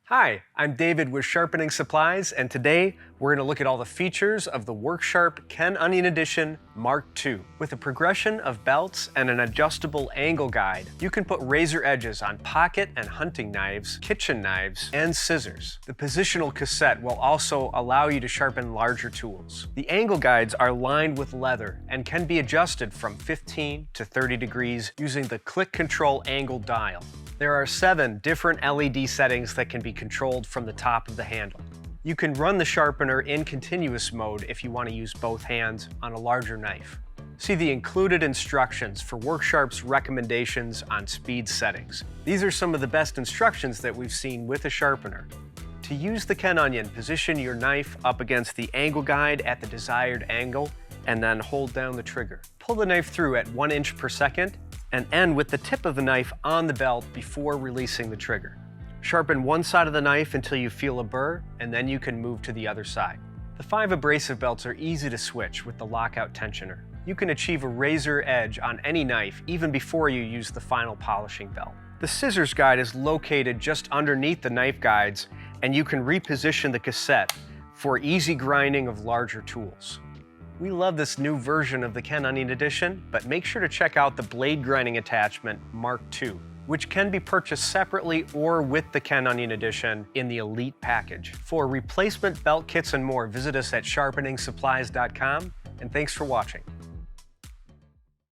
Hi, I'm David with Sharpening Supplies, and today we're going to look at all the features of the WorkSharp Ken Onion Edition Mk.2. With a progression of belts and an adjustable angle guide, you can put razor edges on pocket and hunting knives, kitchen knives, and scissors. The positional cassette will also allow you to sharpen larger tools. The angle guides are lined with leather and can be adjusted from 15 to 30 degrees using the click control angle dial. There are 7 different LED settings that can be controlled from the top of the handle. You can run the sharpener in continuous mode if you want to use both hands on a larger knife. See the included instructions for WorkSharp's recommendations on speed settings. These are some of the best instructions that we've seen with a sharpener. To use the Ken Onion, position your knife up against the angle guide at the desired angle and then hold down the trigger. Pull the knife through at 1 inch per second and end with the tip of the knife on the belt before releasing the trigger. Sharpen one side of the knife until you feel a burr, and then you can move to the other side. The 5 abrasive belts are easy to switch with the lockout tensioner. You can achieve a razor edge on any knife even before you use the final polishing belt. The scissors guide is located just underneath the knife guides, and you can reposition the cassette for easy grinding of larger tools. We love this new version of the Ken Onion Edition, but make sure to check out the blade grinding attachment Mk.2, which can be purchased separately or with the Ken Onion Edition in the Elite package. For replacement belt kits and more, visit us at sharpeningsupplies.com, and thanks for watching.